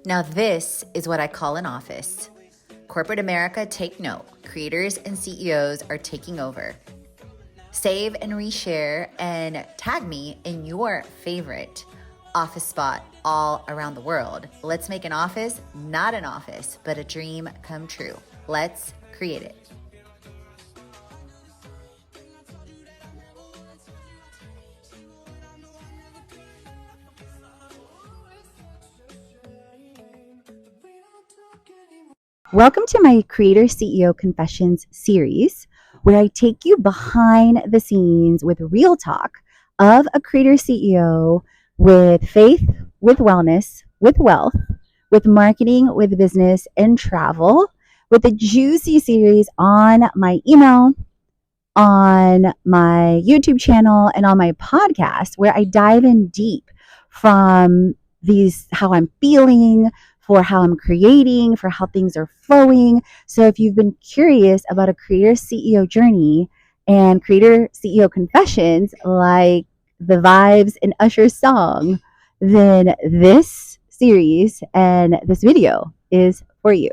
Now, this is what I call an office. Corporate America, take note. Creators and CEOs are taking over. Save and reshare and tag me in your favorite office spot all around the world. Let's make an office, not an office, but a dream come true. Let's create it. Welcome to my Creator CEO Confessions series, where I take you behind the scenes with real talk of a creator CEO with faith, with wellness, with wealth, with marketing, with business, and travel, with a juicy series on my email, on my YouTube channel, and on my podcast, where I dive in deep from how I'm feeling, for how I'm creating, for how things are flowing. So if you've been curious about a creator CEO journey and creator CEO confessions, like the vibes in Usher's song, then this series and this video is for you.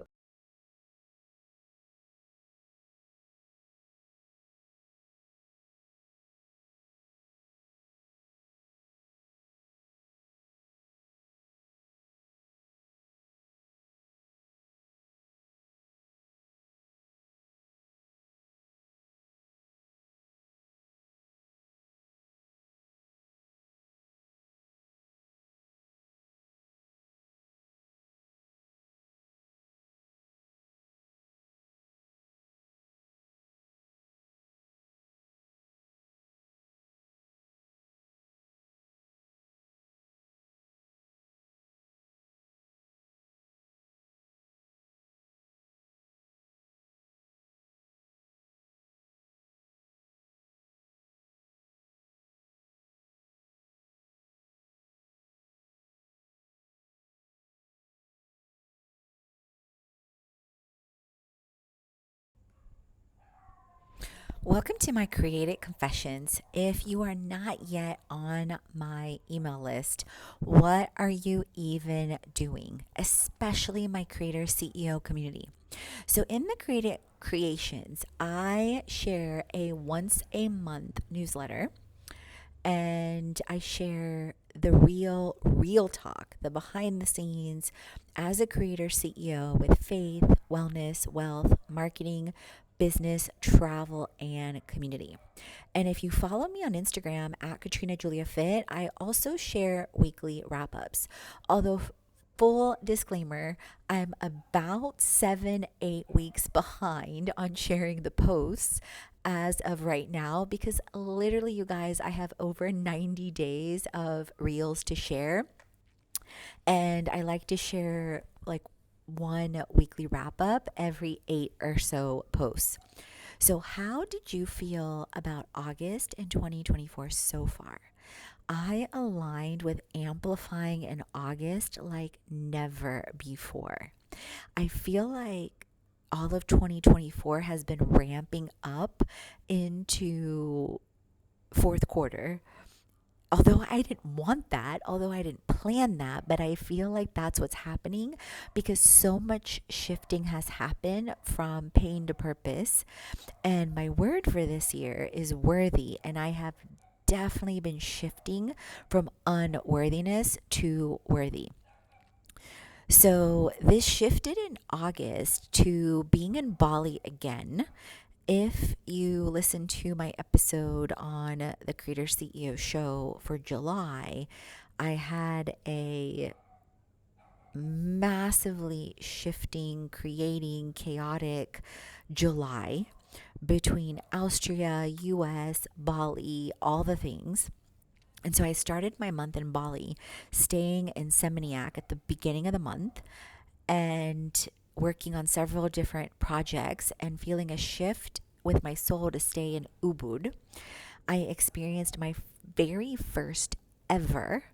Welcome to my Created Confessions. If you are not yet on my email list, what are you even doing? Especially my Creator CEO community. So, in the Created Creations, I share a once a month newsletter and I share the real talk, the behind the scenes as a creator CEO with faith, wellness, wealth, marketing, business, travel, and community. And if you follow me on Instagram at Katrina Julia Fit, I also share weekly wrap ups. Although full disclaimer, I'm about 7-8 weeks behind on sharing the posts as of right now because literally, you guys, I have over 90 days of reels to share. And I like to share like one weekly wrap up every 8 or so posts. So, how did you feel about August in 2024 so far? I aligned with amplifying in August like never before. I feel like all of 2024 has been ramping up into fourth quarter. Although I didn't want that, although I didn't plan that, but I feel like that's what's happening because so much shifting has happened from pain to purpose. And my word for this year is worthy. And I have definitely been shifting from unworthiness to worthy. So this shifted in August to being in Bali again. If you listen to my episode on the Creator CEO show for July, I had a massively shifting, creating, chaotic July between Austria, US, Bali, all the things. And so I started my month in Bali, staying in Seminyak at the beginning of the month and working on several different projects and feeling a shift with my soul to stay in Ubud. I experienced my very first ever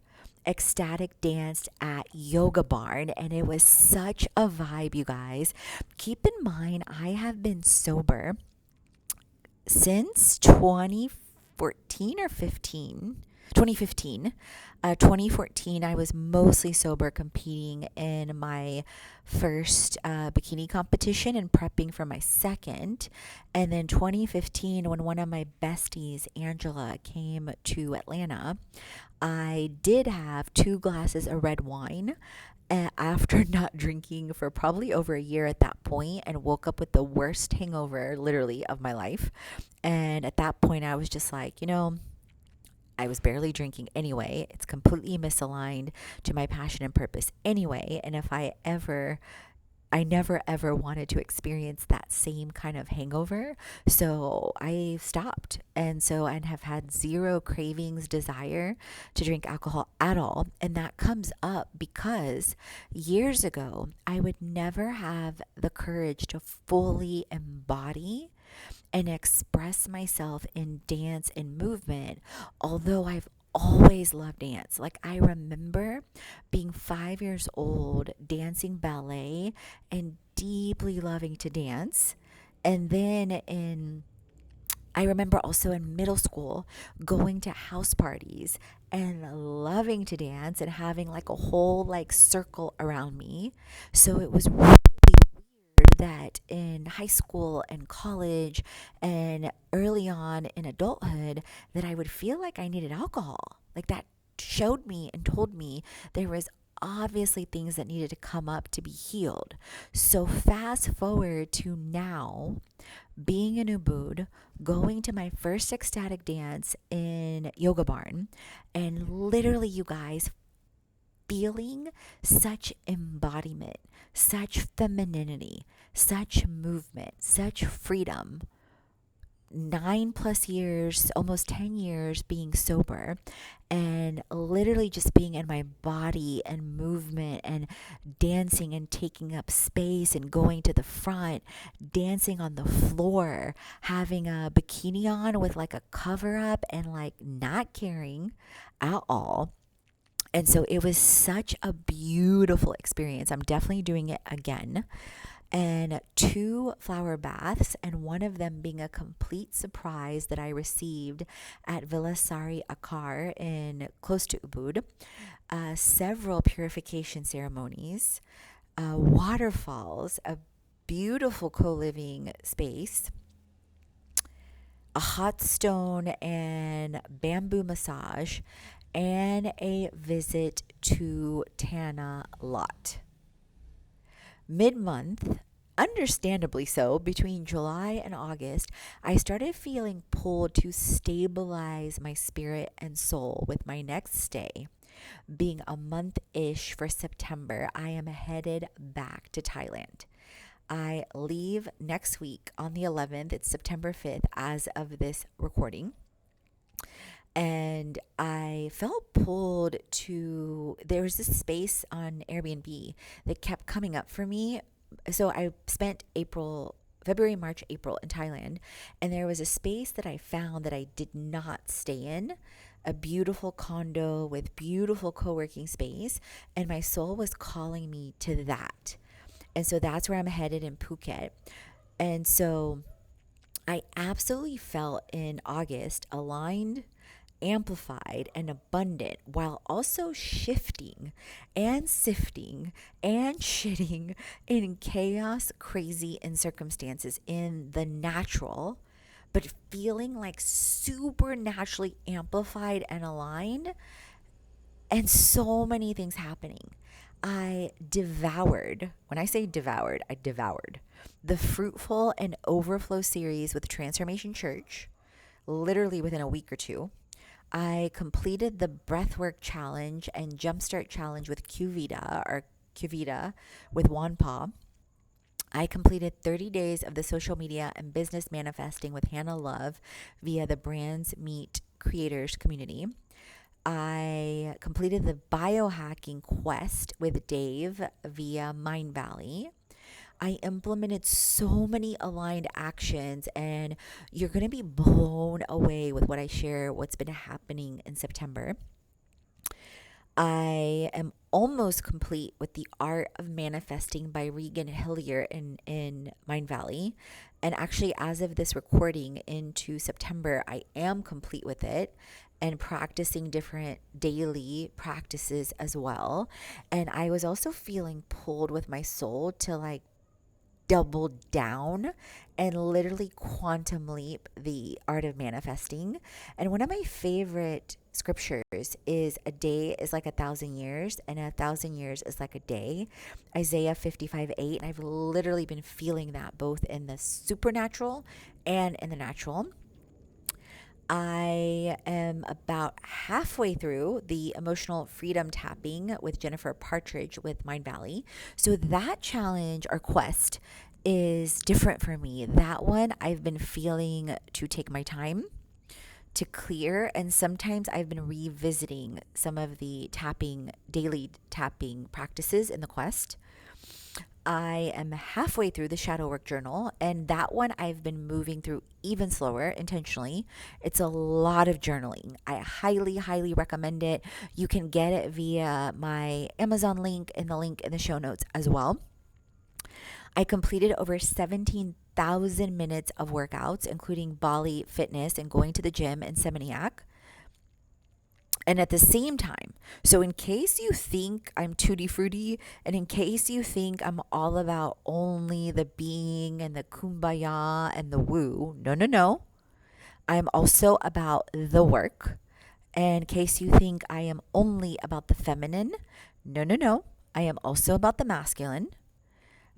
ecstatic dance at Yoga Barn, and it was such a vibe, you guys. Keep in mind, I have been sober since 2014 or 15. 2015. 2014, I was mostly sober, competing in my first bikini competition and prepping for my second. And then 2015, when one of my besties, Angela, came to Atlanta, I did have 2 glasses of red wine after not drinking for probably over a year at that point, and woke up with the worst hangover literally of my life. And at that point, I was just like, I was barely drinking anyway. It's completely misaligned to my passion and purpose anyway. And if I never ever wanted to experience that same kind of hangover. So I stopped. And so I have had zero cravings, desire to drink alcohol at all. And that comes up because years ago, I would never have the courage to fully embody and express myself in dance and movement, although I've always loved dance. Like, I remember being 5 years old, dancing ballet, and deeply loving to dance. And then I remember also in middle school going to house parties and loving to dance and having like a whole like circle around me. So it was really that in high school and college and early on in adulthood that I would feel like I needed alcohol. Like, that showed me and told me there was obviously things that needed to come up to be healed. So fast forward to now, being in Ubud, going to my first ecstatic dance in Yoga Barn, and literally, you guys, feeling such embodiment, such femininity, such movement, such freedom. 9 plus years, almost 10 years being sober, and literally just being in my body and movement and dancing and taking up space and going to the front, dancing on the floor, having a bikini on with like a cover up and like not caring at all. And so it was such a beautiful experience. I'm definitely doing it again. And 2 flower baths, and one of them being a complete surprise that I received at Villa Sari Akar in close to Ubud. Several purification ceremonies, waterfalls, a beautiful co-living space, a hot stone and bamboo massage, and a visit to Tana Lot. Mid-month, understandably so, between July and August, I started feeling pulled to stabilize my spirit and soul with my next stay. Being a month-ish for September, I am headed back to Thailand. I leave next week on the 11th. It's September 5th as of this recording. And I felt pulled to, there was this space on Airbnb that kept coming up for me. So I spent February, March, April in Thailand, and there was a space that I found that I did not stay in, a beautiful condo with beautiful co-working space, and my soul was calling me to that. And so that's where I'm headed in Phuket. And so I absolutely felt in August aligned, amplified, and abundant, while also shifting and sifting and shitting in chaos, crazy, and circumstances in the natural, but feeling like supernaturally amplified and aligned, and so many things happening. I devoured, when I say devoured, I devoured the Fruitful and Overflow series with Transformation Church, literally within a week or two. I completed the Breathwork Challenge and Jumpstart Challenge with Qvita with Juan Pa. I completed 30 days of the social media and business manifesting with Hannah Love via the Brands Meet Creators community. I completed the biohacking quest with Dave via Mind Valley. I implemented so many aligned actions, and you're going to be blown away with what I share, what's been happening in September. I am almost complete with The Art of Manifesting by Regan Hillier in Mind Valley. And actually, as of this recording into September, I am complete with it. and practicing different daily practices as well. And I was also feeling pulled with my soul to like double down and literally quantum leap the art of manifesting. And one of my favorite scriptures is a day is like 1,000 years and 1,000 years is like a day. Isaiah 55:8. And I've literally been feeling that both in the supernatural and in the natural. I am about halfway through the emotional freedom tapping with Jennifer Partridge with Mind Valley. So that challenge or quest is different for me. That one I've been feeling to take my time to clear, and sometimes I've been revisiting some of the daily tapping practices in the quest. I am halfway through the shadow work journal, and that one I've been moving through even slower intentionally. It's a lot of journaling. I highly, highly recommend it. You can get it via my Amazon link and the link in the show notes as well. I completed over 17,000 minutes of workouts, including Bali Fitness and going to the gym in Seminyak. And at the same time, so in case you think I'm tutti frutti, and in case you think I'm all about only the being and the kumbaya and the woo, no, no, no. I'm also about the work. And in case you think I am only about the feminine, no, no, no. I am also about the masculine.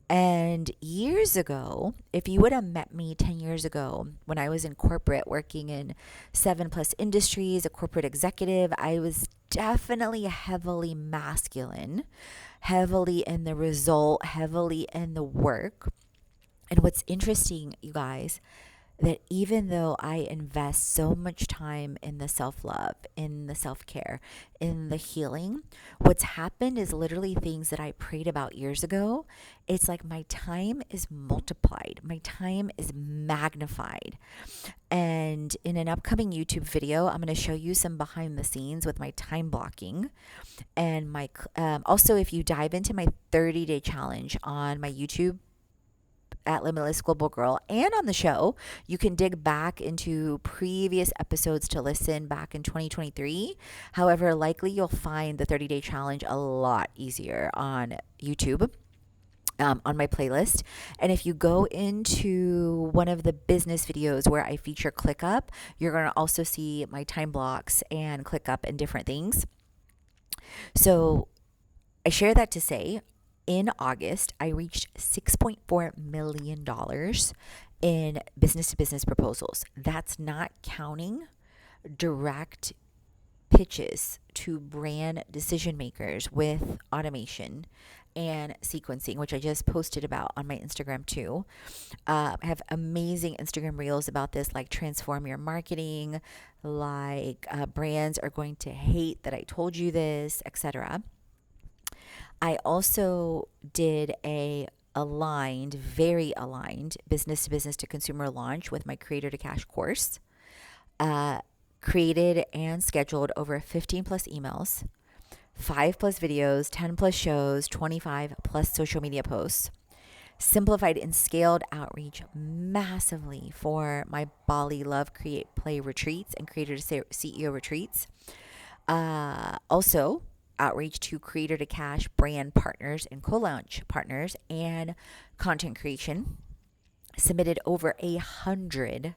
And years ago, if you would have met me 10 years ago when I was in corporate working in 7+ industries, a corporate executive, I was definitely heavily masculine, heavily in the result, heavily in the work. And what's interesting, you guys, that even though I invest so much time in the self love, in the self care, in the healing, what's happened is literally things that I prayed about years ago. It's like my time is multiplied, my time is magnified. And in an upcoming YouTube video, I'm going to show you some behind the scenes with my time blocking. And also, if you dive into my 30-day challenge on my YouTube at Limitless Global Girl and on the show, you can dig back into previous episodes to listen back in 2023. However, likely you'll find the 30-day challenge a lot easier on YouTube. On my playlist. And if you go into one of the business videos where I feature ClickUp, you're going to also see my time blocks and ClickUp and different things. So I share that to say, in August, I reached $6.4 million in business to business proposals. That's not counting direct pitches to brand decision makers with automation and sequencing, which I just posted about on my Instagram too. I have amazing Instagram reels about this, like transform your marketing, like brands are going to hate that I told you this, etc. I also did a very aligned business to business to consumer launch with my Creator to Cash course. Created and scheduled over 15+ emails, 5+ videos, 10+ shows, 25+ social media posts. Simplified and scaled outreach massively for my Bali Love Create Play retreats and Creator to CEO retreats. Also, outreach to Creator to Cash brand partners and co-launch partners and content creation. Submitted over 100+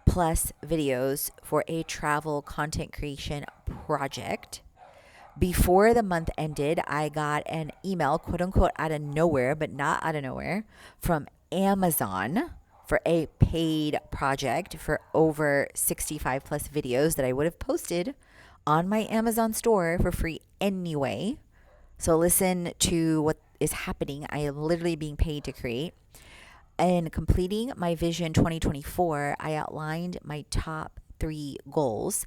videos for a travel content creation project. Before the month ended, I got an email, quote unquote, out of nowhere, but not out of nowhere, from Amazon for a paid project for over 65+ videos that I would have posted on my Amazon store for free anyway. So listen to what is happening. I am literally being paid to create. And completing my Vision 2024, I outlined my top 3 goals.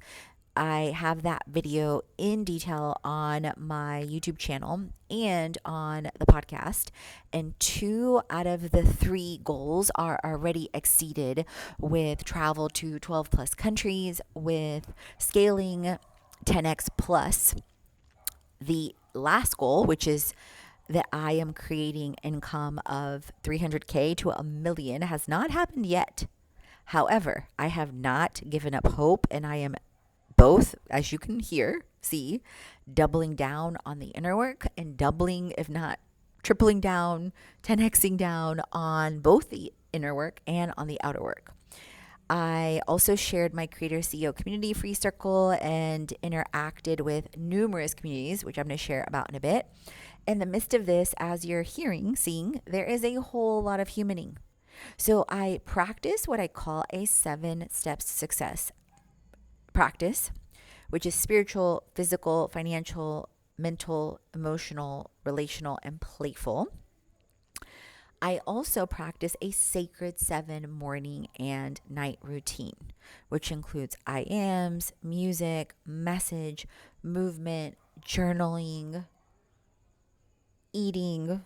I have that video in detail on my YouTube channel and on the podcast. And 2 out of the 3 goals are already exceeded, with travel to 12+ countries, with scaling 10x plus. The last goal, which is that I am creating income of 300K to $1 million, has not happened yet. However, I have not given up hope, and I am both, as you can see, doubling down on the inner work and doubling, if not tripling down, 10xing down on both the inner work and on the outer work. I also shared my Creator CEO community free circle and interacted with numerous communities, which I'm going to share about in a bit. In the midst of this, as you're seeing, there is a whole lot of humaning. So I practice what I call a 7 steps to success practice, which is spiritual, physical, financial, mental, emotional, relational, and playful. I also practice a sacred 7 morning and night routine, which includes I ams, music, message, movement, journaling, eating,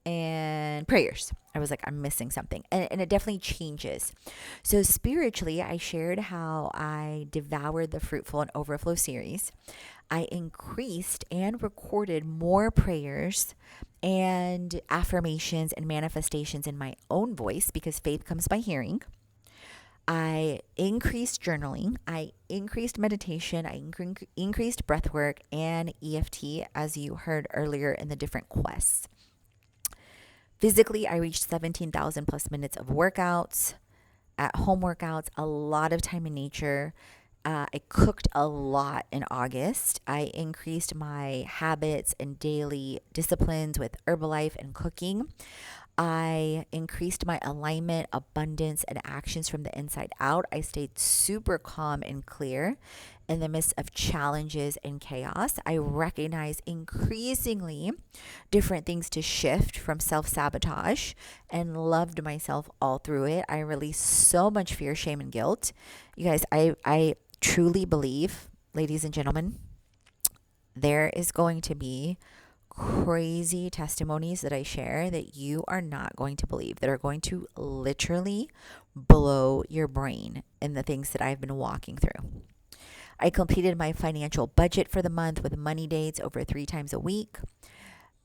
and prayers. I was like, I'm missing something. And it definitely changes. So, spiritually, I shared how I devoured the Fruitful and Overflow series. I increased and recorded more prayers and affirmations and manifestations in my own voice because faith comes by hearing. I increased journaling, I increased meditation, I increased breath work and EFT, as you heard earlier in the different quests. Physically, I reached 17,000 plus minutes of workouts, at home workouts, a lot of time in nature. I cooked a lot in August. I increased my habits and daily disciplines with Herbalife and cooking. I increased my alignment, abundance, and actions from the inside out. I stayed super calm and clear in the midst of challenges and chaos. I recognize increasingly different things to shift from self sabotage and loved myself all through it. I released so much fear, shame, and guilt. You guys, I truly believe, ladies and gentlemen, there is going to be crazy testimonies that I share that you are not going to believe, that are going to literally blow your brain in the things that I've been walking through. I completed my financial budget for the month with money dates over 3 times a week,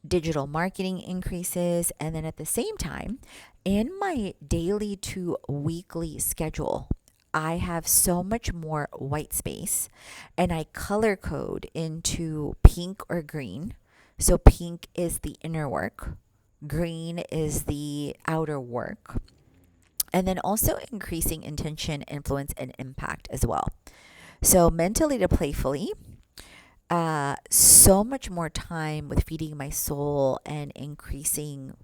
digital marketing increases, and then at the same time, in my daily to weekly schedule, I have so much more white space and I color code into pink or green. So pink is the inner work, green is the outer work, and then also increasing intention, influence, and impact as well. So mentally to playfully, so much more time with feeding my soul and increasing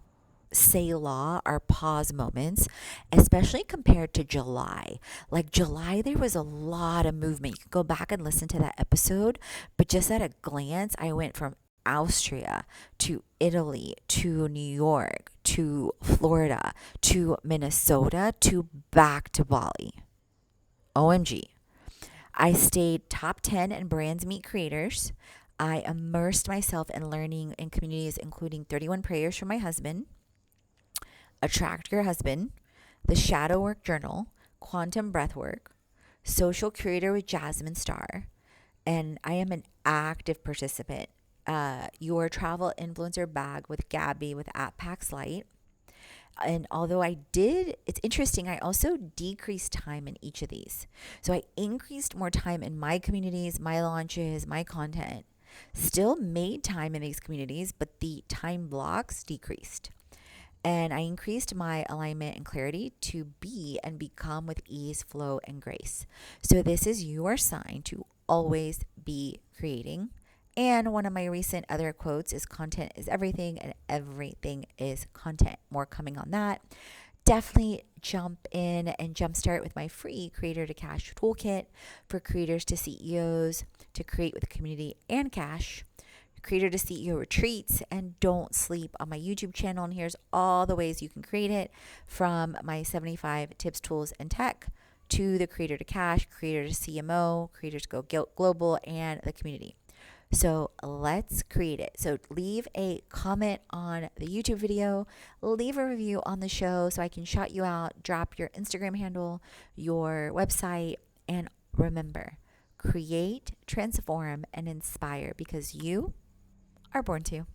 Selah, our pause moments, especially compared to July. Like July, there was a lot of movement. You can go back and listen to that episode, but just at a glance, I went from Austria to Italy to New York to Florida to Minnesota to back to Bali. OMG. I stayed top 10 in Brands Meet Creators. I immersed myself in learning in communities including 31 Prayers from My Husband, Attract Your Husband, the Shadow Work Journal, Quantum Breathwork, Social Curator with Jasmine Star, and I am an active participant. Your Travel Influencer Bag with Gabby with @Pax Light. And although it's interesting, I also decreased time in each of these. So I increased more time in my communities, my launches, my content. Still made time in these communities, but the time blocks decreased. And I increased my alignment and clarity to be and become with ease, flow, and grace. So this is your sign to always be creating. And one of my recent other quotes is content is everything and everything is content. More coming on that. Definitely jump in and jumpstart with my free Creator to Cash toolkit for creators to CEOs to create with community and cash. Creator to CEO retreats, and don't sleep on my YouTube channel. And here's all the ways you can create it, from my 75 tips, tools, and tech to the Creator to Cash, Creator to CMO, Creators Go Global, and the community. So let's create it. So leave a comment on the YouTube video, leave a review on the show so I can shout you out, drop your Instagram handle, your website, and remember, create, transform, and inspire because you are born to.